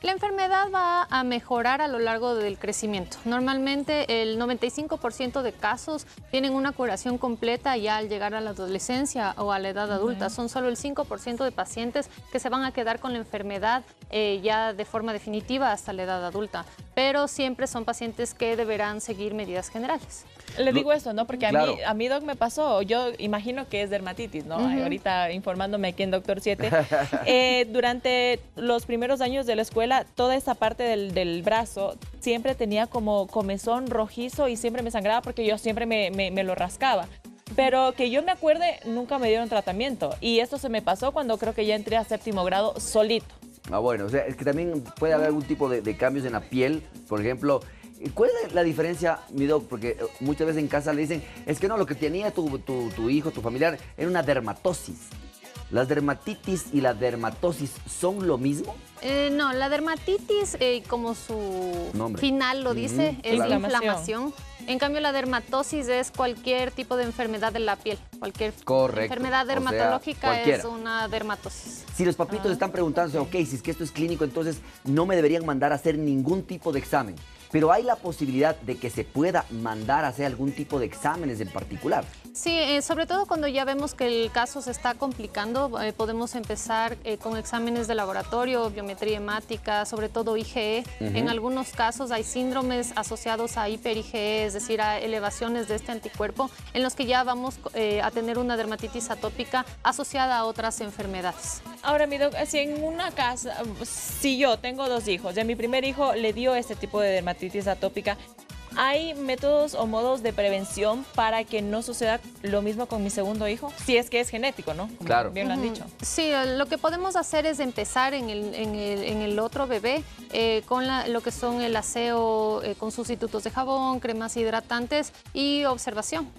La enfermedad va a mejorar a lo largo del crecimiento. Normalmente el 95% de casos tienen una curación completa ya al llegar a la adolescencia o a la edad adulta. Son solo el 5% de pacientes que se van a quedar con la enfermedad ya de forma definitiva hasta la edad adulta. Pero siempre son pacientes que deberán seguir medidas generales. Le digo esto, ¿no? Porque a mí, Doc, me pasó, yo imagino que es dermatitis, ¿no? Ahorita informándome aquí en Doctor 7. Durante los primeros años de la escuela, toda esta parte del brazo siempre tenía como comezón rojizo y siempre me sangraba porque yo siempre me lo rascaba. Pero que yo me acuerde, nunca me dieron tratamiento. Y esto se me pasó cuando creo que ya entré a 7º grado solito. Ah, bueno, o sea, es que también puede haber algún tipo de cambios en la piel, por ejemplo. ¿Cuál es la diferencia, mi doc? Porque muchas veces en casa le dicen, es que no, lo que tenía tu hijo, tu familiar, era una dermatosis. ¿Las dermatitis y la dermatosis son lo mismo? No, la dermatitis, como su final lo dice, es inflamación. En cambio, la dermatosis es cualquier tipo de enfermedad de la piel. Cualquier Correcto. enfermedad O sea, dermatológica cualquiera. es una dermatosis. Si los papitos están preguntándose, ok, si es que esto es clínico, entonces no me deberían mandar a hacer ningún tipo de examen. Pero hay la posibilidad de que se pueda mandar a hacer algún tipo de exámenes en particular. Sí, sobre todo cuando ya vemos que el caso se está complicando, podemos empezar con exámenes de laboratorio, biometría hemática, sobre todo IgE. En algunos casos hay síndromes asociados a hiper-IgE, es decir, a elevaciones de este anticuerpo, en los que ya vamos a tener una dermatitis atópica asociada a otras enfermedades. Ahora, mi doc, si en una casa, si yo tengo 2 hijos, y a mi primer hijo le dio este tipo de dermatitis atópica, ¿hay métodos o modos de prevención para que no suceda lo mismo con mi segundo hijo? Si es que es genético, ¿no? Como Claro. bien lo han dicho. Sí, lo que podemos hacer es empezar en el otro bebé con lo que son el aseo con sustitutos de jabón, cremas hidratantes y observación.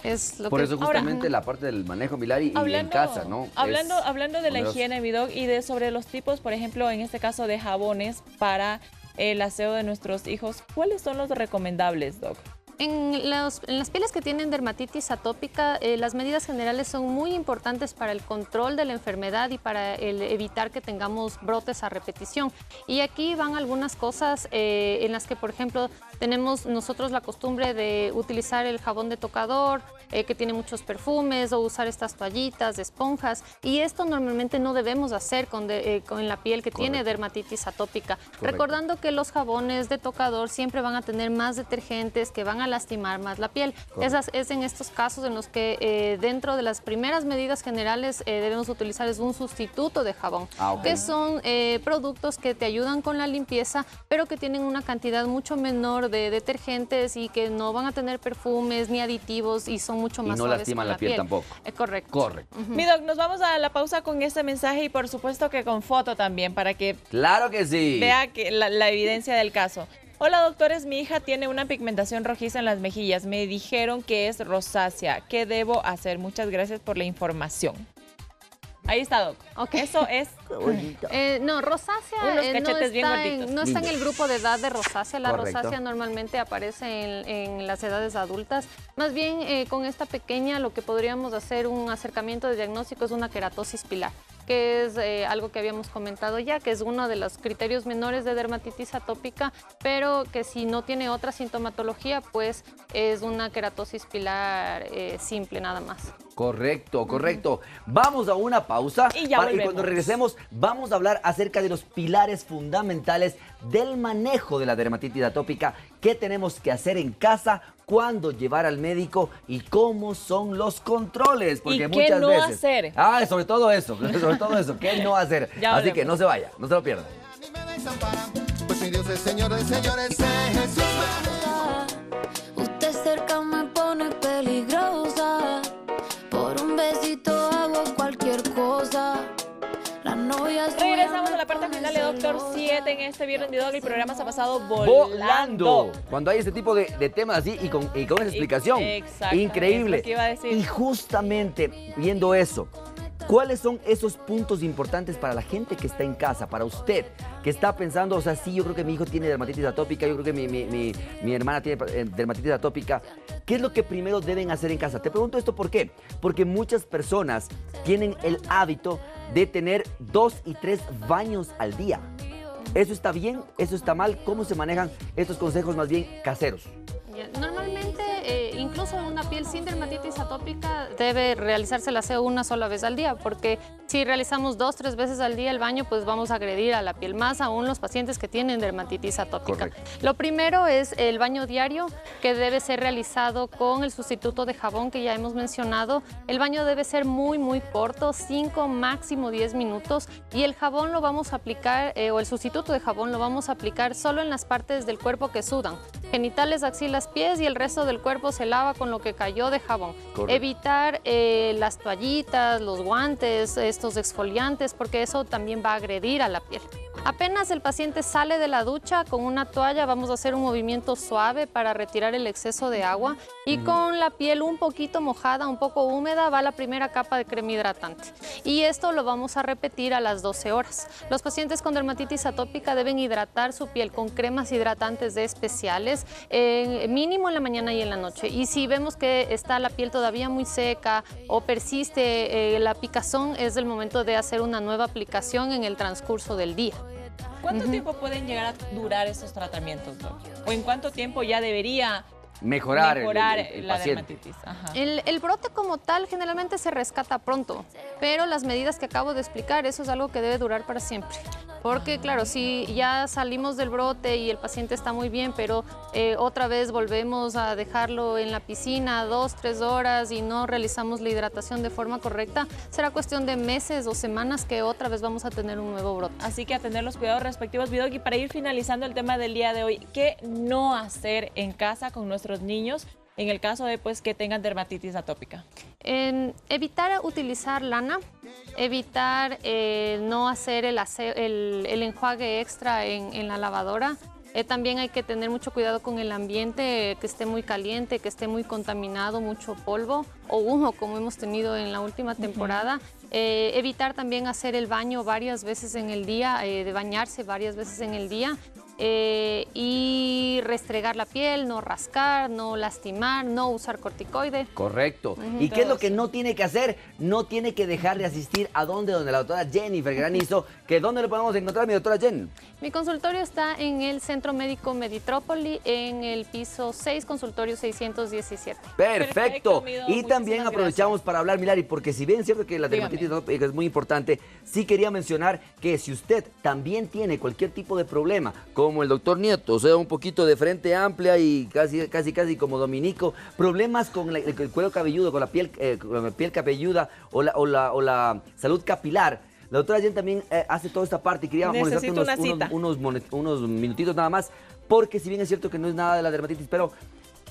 Es lo Por que... eso justamente la parte del manejo, Milari, y en casa, ¿no? Hablando de la poderoso. higiene, mi doc, y sobre los tipos, por ejemplo, en este caso de jabones para el aseo de nuestros hijos, ¿cuáles son los recomendables, doc? En las pieles que tienen dermatitis atópica, las medidas generales son muy importantes para el control de la enfermedad y para evitar que tengamos brotes a repetición. Y aquí van algunas cosas en las que, por ejemplo, tenemos nosotros la costumbre de utilizar el jabón de tocador, que tiene muchos perfumes, o usar estas toallitas, esponjas. Y esto normalmente no debemos hacer con la piel que tiene dermatitis atópica. Correcto. Recordando que los jabones de tocador siempre van a tener más detergentes que van a lastimar más la piel. Es en estos casos en los que dentro de las primeras medidas generales debemos utilizar un sustituto de jabón, que son productos que te ayudan con la limpieza, pero que tienen una cantidad mucho menor de detergentes y que no van a tener perfumes ni aditivos y son mucho más Y no suaves lastiman con la piel tampoco. Correcto. Correcto. Mi doc, nos vamos a la pausa con este mensaje y por supuesto que con foto también, para que Claro que sí. vea que la evidencia del caso. Hola doctores, mi hija tiene una pigmentación rojiza en las mejillas. Me dijeron que es rosácea. ¿Qué debo hacer? Muchas gracias por la información. Ahí está, doc. Okay. Eso es... No, rosácea Unos cachetes bien gorditos. no está en el grupo de edad de rosácea. La Correcto. rosácea normalmente aparece en las edades adultas. Más bien, con esta pequeña lo que podríamos hacer un acercamiento de diagnóstico es una queratosis pilar, que es algo que habíamos comentado ya, que es uno de los criterios menores de dermatitis atópica, pero que si no tiene otra sintomatología, pues es una queratosis pilar simple nada más. Correcto, correcto. Vamos a una pausa Y ya y volvemos. cuando regresemos vamos a hablar acerca de los pilares fundamentales del manejo de la dermatitis atópica, qué tenemos que hacer en casa, cuándo llevar al médico y cómo son los controles. Porque ¿Y qué muchas no veces, hacer? sobre todo eso, qué no hacer. Ya Así que volvemos. no se vaya, no se lo pierdan. Ni me desamparan, pues mi Dios es Señor de señores, es Jesús. Usted cerca me pone peligrosa. Por un besito hago cualquier cosa. La novia suya Regresamos me a la parte pone final de Doctor celosa. 7 en este viernes, mi doc. El programa se ha pasado volando. Cuando hay este tipo de temas así y con esa explicación. Exactamente, Increíble. es lo que iba a decir. Y justamente viendo eso, ¿cuáles son esos puntos importantes para la gente que está en casa, para usted, que está pensando, o sea, sí, yo creo que mi hijo tiene dermatitis atópica, yo creo que mi hermana tiene dermatitis atópica? ¿Qué es lo que primero deben hacer en casa? Te pregunto esto, ¿por qué? Porque muchas personas tienen el hábito de tener 2 y 3 baños al día. ¿Eso está bien? ¿Eso está mal? ¿Cómo se manejan estos consejos más bien caseros? Normalmente, incluso una piel sin dermatitis atópica debe realizarse el aseo una sola vez al día, porque si realizamos 2 o 3 veces al día el baño, pues vamos a agredir a la piel, más aún los pacientes que tienen dermatitis atópica. Correcto. Lo primero es el baño diario, que debe ser realizado con el sustituto de jabón que ya hemos mencionado. El baño debe ser muy corto, 5, máximo 10 minutos, y el jabón lo vamos a aplicar, o el sustituto de jabón lo vamos a aplicar solo en las partes del cuerpo que sudan, genitales, axilas, pies, y el resto del cuerpo se lava con lo que cayó de jabón. Correcto. Evitar las toallitas, los guantes, estos exfoliantes, porque eso también va a agredir a la piel. Apenas el paciente sale de la ducha, con una toalla vamos a hacer un movimiento suave para retirar el exceso de agua, y con la piel un poquito mojada, un poco húmeda, va la primera capa de crema hidratante. Y esto lo vamos a repetir a las 12 horas. Los pacientes con dermatitis atópica deben hidratar su piel con cremas hidratantes especiales, mínimo en la mañana y en la noche. Y si vemos que que está la piel todavía muy seca o persiste la picazón, es el momento de hacer una nueva aplicación en el transcurso del día. ¿Cuánto tiempo pueden llegar a durar estos tratamientos, Doc? ¿O en cuánto tiempo ya debería mejorar el paciente. dermatitis? Ajá. El brote como tal generalmente se rescata pronto, pero las medidas que acabo de explicar, eso es algo que debe durar para siempre. Porque claro, si ya salimos del brote y el paciente está muy bien, pero otra vez volvemos a dejarlo en la piscina 2, 3 horas y no realizamos la hidratación de forma correcta, será cuestión de meses o semanas que otra vez vamos a tener un nuevo brote. Así que a tener los cuidados respectivos, Vidoc. Y para ir finalizando el tema del día de hoy, ¿qué no hacer en casa con nuestros niños en el caso de que tengan dermatitis atópica? Evitar utilizar lana, evitar no hacer el enjuague extra en la lavadora. También hay que tener mucho cuidado con el ambiente, que esté muy caliente, que esté muy contaminado, mucho polvo o humo, como hemos tenido en la última temporada. Evitar también hacer el baño varias veces en el día, de bañarse varias veces en el día. Y restregar la piel, no rascar, no lastimar, no usar corticoide. Correcto. ¿Y qué es lo que no tiene que hacer? No tiene que dejar de asistir a donde la doctora Jennifer Granizo, que ¿dónde lo podemos encontrar, mi doctora Jen? Mi consultorio está en el Centro Médico Meditrópoli, en el piso 6, consultorio 617. Perfecto. Mido, Y también muchísimas aprovechamos para hablar, Milari, porque si bien es cierto que la dermatitis atópica es muy importante, sí quería mencionar que si usted también tiene cualquier tipo de problema, como el doctor Nieto, o sea, un poquito de frente amplia y casi como Dominico, problemas con el cuero cabelludo, con la piel cabelluda o la salud capilar, la doctora Jen también hace toda esta parte y quería molestarte unos minutitos nada más, porque si bien es cierto que no es nada de la dermatitis, pero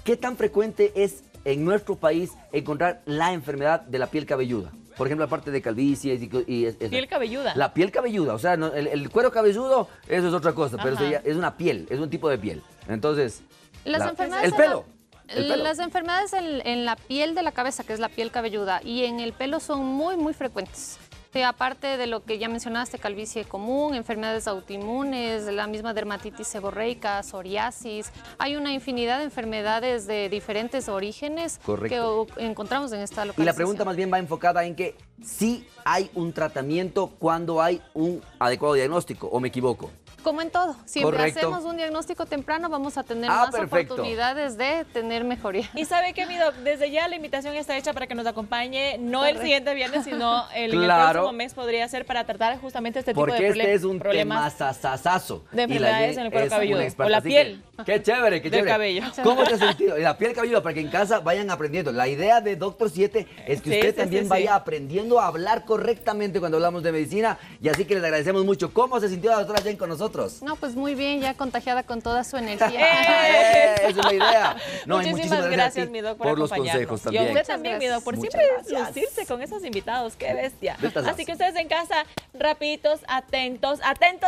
¿qué tan frecuente es en nuestro país encontrar la enfermedad de la piel cabelluda? Por ejemplo, aparte de calvicie y piel cabelluda. La piel cabelluda, o sea, no, el cuero cabelludo, eso es otra cosa, pero Ajá. es una piel, es un tipo de piel. Entonces, Enfermedades el pelo. Las enfermedades en la piel de la cabeza, que es la piel cabelluda, y en el pelo son muy, muy frecuentes. Aparte de lo que ya mencionaste, calvicie común, enfermedades autoinmunes, la misma dermatitis seborreica, psoriasis, hay una infinidad de enfermedades de diferentes orígenes. Correcto. Que encontramos en esta localización. Y la pregunta más bien va enfocada en que sí hay un tratamiento cuando hay un adecuado diagnóstico, ¿o me equivoco? Como en todo, siempre Correcto. hacemos un diagnóstico temprano, vamos a tener más perfecto. oportunidades de tener mejoría. Y sabe que, Vidoc, desde ya la invitación está hecha para que nos acompañe, no el siguiente viernes, sino en el próximo mes podría ser para tratar justamente este tipo de problemas. Porque este es un tema sasasazo. De enfermedades en el cuero cabelludo, experta, o la así piel. Qué chévere, qué Del chévere. cabello. ¿Cómo te has sentido? La piel cabelluda, para que en casa vayan aprendiendo. La idea de Doctor 7 es que usted también vaya aprendiendo a hablar correctamente cuando hablamos de medicina, y así que les agradecemos mucho. ¿Cómo se sintió la doctora Jen con nosotros? No, pues muy bien, ya contagiada con toda su energía. Esa es la idea. No, muchísimas gracias, mi doc, por los consejos Y también. a usted también, mi doc, por Muchas siempre gracias. lucirse con esos invitados. ¡Qué bestia! Vetazazo. Así que ustedes en casa, rapiditos, atentos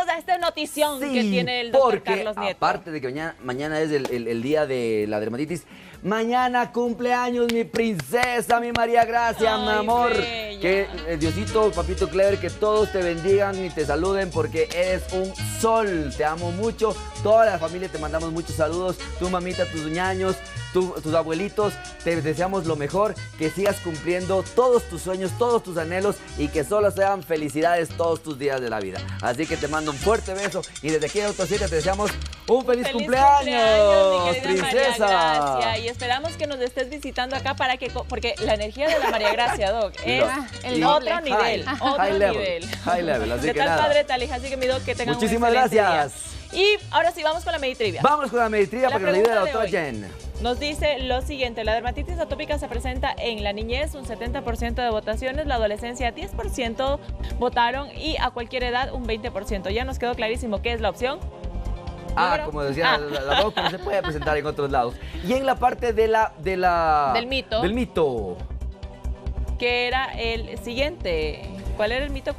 a esta notición que tiene el doctor porque Carlos Nieto. aparte de que mañana es el día de la dermatitis, mañana cumpleaños mi princesa, mi María Gracia, Ay, mi amor. bella. Que Diosito, papito Clever, que todos te bendigan y te saluden porque eres un sol. Te amo mucho. Toda la familia te mandamos muchos saludos. Tu mamita, tus ñaños, tus abuelitos. Te deseamos lo mejor, que sigas cumpliendo todos tus sueños, todos tus anhelos y que solo sean felicidades todos tus días de la vida. Así que te mando un fuerte beso y desde aquí en Auto 7 te deseamos un feliz cumpleaños, mi querida princesa. María Gracia. Y esperamos que nos estés visitando acá porque la energía de la María Gracia, Doc, es el otro doble. nivel. Otro nivel. High level, así De que tal nada. padre, tal hija. Así que mi Doc, que tengan Muchísimas un excelente gracias. día. Y ahora sí, vamos con la Meditrivia. Vamos con la meditría La para que nos ayude la pregunta doctora de hoy. Jen. Nos dice lo siguiente: la dermatitis atópica se presenta en la niñez, un 70% de votaciones, la adolescencia 10% votaron y a cualquier edad un 20%. Ya nos quedó clarísimo qué es la opción. ¿Número? Como decía la doctora, se puede presentar en otros lados. Y en la parte del mito. Del mito. Que era el siguiente. ¿Cuál era el mito?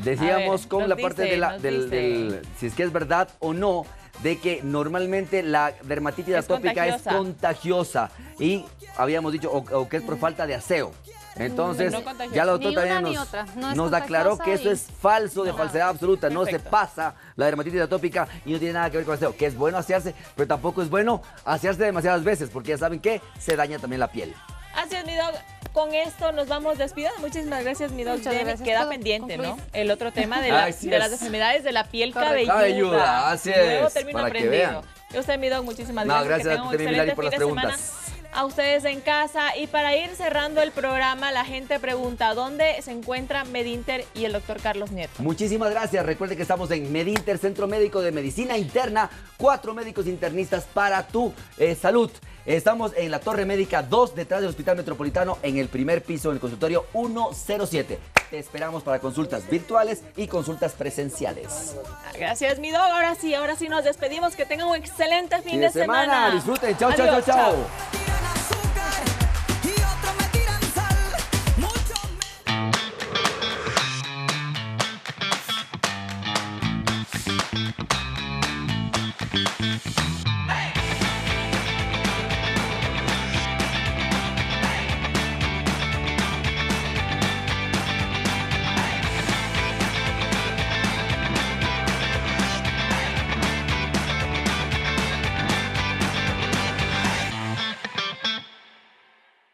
Decíamos A ver, con nos la parte dice, del si es que es verdad o no, de que normalmente la dermatitis Es atópica contagiosa. es contagiosa y habíamos dicho o que es por falta de aseo. Entonces, No contagió. ya la doctora Ni una también ni otra. No es nos aclaró contagiosa que eso y- es falso, de falsedad absoluta. No se Perfecto. pasa la dermatitis atópica y no tiene nada que ver con esto. Que es bueno asearse, pero tampoco es bueno asearse demasiadas veces, porque ya saben que se daña también la piel. Así es, mi dog. Con esto nos vamos despidiendo. Muchísimas gracias, mi dog. Muchas Jenny. gracias. Queda ¿Puedo pendiente, ¿no? concluir? El otro tema de, Ay, sí de las es. enfermedades de la piel Correcto. cabelluda. Cabelluda, así Luego es, termino para que aprendido. vean. Y usted, mi dog, muchísimas No, gracias. gracias que a tengan ti, un Milari, excelente por fin las de semana. preguntas. A ustedes en casa. Y para ir cerrando el programa, la gente pregunta, ¿dónde se encuentra Medinter y el doctor Carlos Nieto? Muchísimas gracias. Recuerde que estamos en Medinter, Centro Médico de Medicina Interna. 4 médicos internistas para tu salud. Estamos en la Torre Médica 2, detrás del Hospital Metropolitano, en el primer piso, en el consultorio 107. Te esperamos para consultas virtuales y consultas presenciales. Gracias, mi dog. Ahora sí nos despedimos. Que tengan un excelente fin de semana. Disfruten. Chao, chao, chao, Adiós, chao.